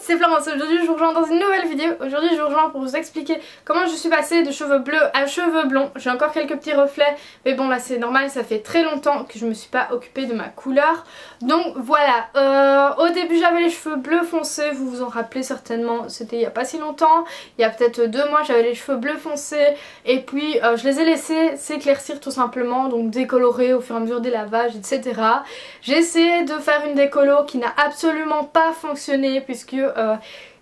c'est Florence, aujourd'hui je vous rejoins dans une nouvelle vidéo. Aujourd'hui je vous rejoins pour vous expliquer comment je suis passée de cheveux bleus à cheveux blonds. J'ai encore quelques petits reflets, mais bon là c'est normal, ça fait très longtemps que je me suis pas occupée de ma couleur. Donc voilà, au début j'avais les cheveux bleus foncés, vous vous en rappelez certainement, c'était il y a pas si longtemps. Il y a peut-être 2 mois j'avais les cheveux bleus foncés et puis je les ai laissés s'éclaircir tout simplement, donc décolorer au fur et à mesure des lavages, etc. J'ai essayé de faire une décolo qui n'a absolument pas fonctionné puisque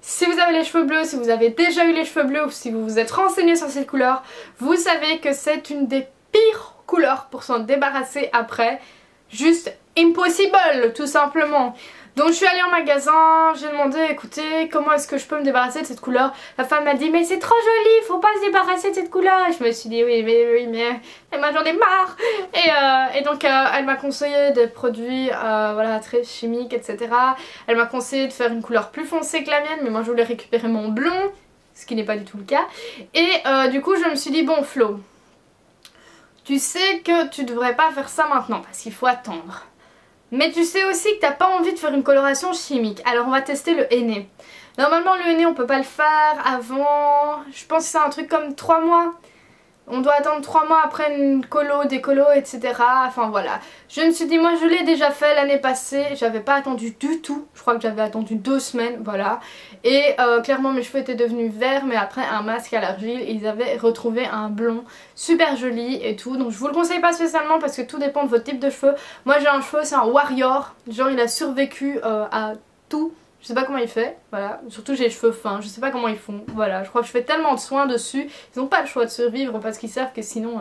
si vous avez les cheveux bleus, si vous avez déjà eu les cheveux bleus ou si vous vous êtes renseigné sur cette couleur, vous savez que c'est une des pires couleurs pour s'en débarrasser après. Juste impossible tout simplement. Donc je suis allée en magasin, j'ai demandé écoutez comment est-ce que je peux me débarrasser de cette couleur. La femme m'a dit mais c'est trop joli, faut pas se débarrasser de cette couleur. Et je me suis dit oui mais moi j'en ai marre. Et donc elle m'a conseillé des produits voilà, très chimiques, etc. Elle m'a conseillé de faire une couleur plus foncée que la mienne, mais moi je voulais récupérer mon blond, ce qui n'est pas du tout le cas. Et du coup je me suis dit bon Flo, tu sais que tu devrais pas faire ça maintenant parce qu'il faut attendre. Mais tu sais aussi que t'as pas envie de faire une coloration chimique. Alors on va tester le henné. Normalement le henné on peut pas le faire avant, je pense que c'est un truc comme 3 mois. On doit attendre 3 mois après une colo, des colos, etc. Enfin voilà. Je me suis dit moi je l'ai déjà fait l'année passée. J'avais pas attendu du tout. Je crois que j'avais attendu 2 semaines. Voilà. Et clairement mes cheveux étaient devenus verts. Mais après un masque à l'argile ils avaient retrouvé un blond super joli et tout. Donc je vous le conseille pas spécialement parce que tout dépend de votre type de cheveux. Moi j'ai un cheveu, c'est un warrior. Genre il a survécu à tout. Je sais pas comment il fait, voilà, surtout j'ai les cheveux fins, je sais pas comment ils font, voilà, je crois que je fais tellement de soins dessus, ils n'ont pas le choix de survivre parce qu'ils savent que sinon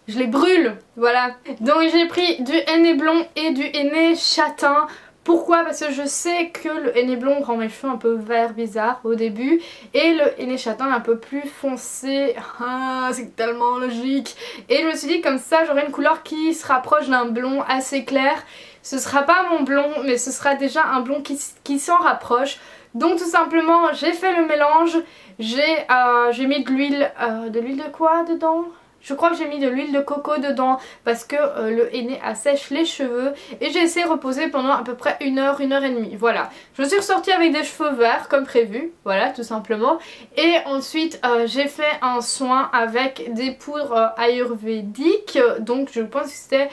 je les brûle, voilà. Donc j'ai pris du henné blond et du henné châtain. Pourquoi? Parce que je sais que le henné blond rend mes cheveux un peu vert bizarre au début et le henné châtain un peu plus foncé. Ah, c'est tellement logique. Et je me suis dit comme ça j'aurai une couleur qui se rapproche d'un blond assez clair. Ce sera pas mon blond mais ce sera déjà un blond qui s'en rapproche. Donc tout simplement j'ai fait le mélange. J'ai mis de l'huile, de quoi dedans? Je crois que j'ai mis de l'huile de coco dedans parce que le henné assèche les cheveux. Et j'ai essayé de reposer pendant à peu près 1 heure, 1 heure et demie. Voilà. Je me suis ressortie avec des cheveux verts comme prévu. Voilà, tout simplement. Et ensuite j'ai fait un soin avec des poudres ayurvédiques. Donc je pense que c'était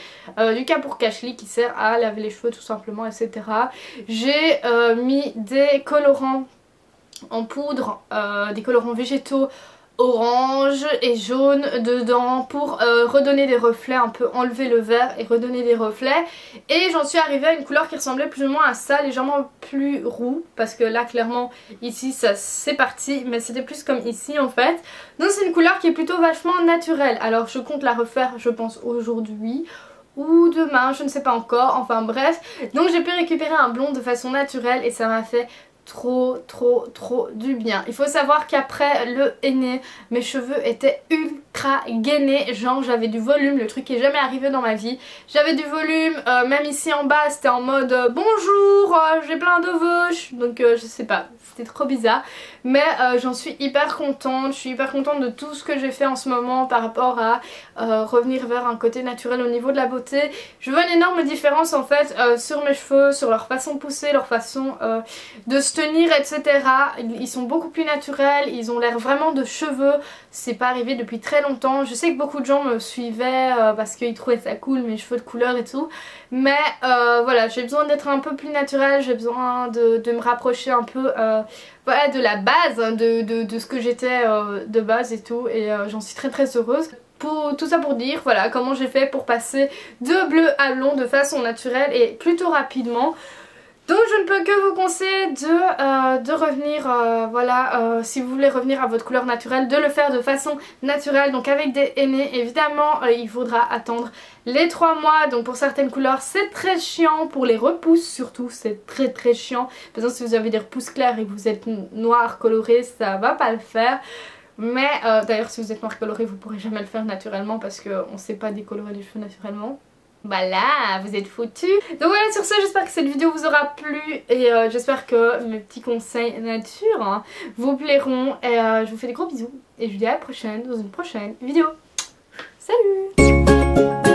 du Kapur Kashli qui sert à laver les cheveux tout simplement, etc. J'ai mis des colorants en poudre, des colorants végétaux orange et jaune dedans pour redonner des reflets, un peu enlever le vert et redonner des reflets. Et j'en suis arrivée à une couleur qui ressemblait plus ou moins à ça, légèrement plus roux parce que là clairement ici ça c'est parti, mais c'était plus comme ici en fait. Donc c'est une couleur qui est plutôt vachement naturelle. Alors je compte la refaire je pense aujourd'hui ou demain, je ne sais pas encore, enfin bref. Donc j'ai pu récupérer un blond de façon naturelle et ça m'a fait trop du bien. Il faut savoir qu'après le henné mes cheveux étaient ultra gainés, genre j'avais du volume, le truc qui est jamais arrivé dans ma vie. J'avais du volume, même ici en bas c'était en mode bonjour, j'ai plein de veuches, donc je sais pas, c'était trop bizarre. Mais j'en suis hyper contente, je suis hyper contente de tout ce que j'ai fait en ce moment par rapport à revenir vers un côté naturel au niveau de la beauté. Je vois une énorme différence en fait sur mes cheveux, sur leur façon de pousser, leur façon de se tenir, etc. Ils sont beaucoup plus naturels, ils ont l'air vraiment de cheveux. C'est pas arrivé depuis très longtemps. Je sais que beaucoup de gens me suivaient parce qu'ils trouvaient ça cool, mes cheveux de couleur et tout. Mais voilà, j'ai besoin d'être un peu plus naturelle, j'ai besoin de me rapprocher un peu voilà, de la base, de ce que j'étais de base et tout. Et j'en suis très heureuse. Tout ça pour dire voilà comment j'ai fait pour passer de bleu à blond de façon naturelle et plutôt rapidement. Donc je ne peux que vous conseiller de revenir, voilà, si vous voulez revenir à votre couleur naturelle, de le faire de façon naturelle, donc avec des henné. Évidemment il faudra attendre les 3 mois, donc pour certaines couleurs c'est très chiant, pour les repousses surtout c'est très chiant. Par exemple si vous avez des repousses claires et que vous êtes noir coloré ça va pas le faire. Mais d'ailleurs si vous êtes noir coloré vous pourrez jamais le faire naturellement parce qu'on sait pas décolorer les cheveux naturellement. Voilà, vous êtes foutus. Donc voilà, sur ce j'espère que cette vidéo vous aura plu et j'espère que mes petits conseils nature hein, vous plairont. Et je vous fais des gros bisous et je vous dis à la prochaine dans une prochaine vidéo. Salut!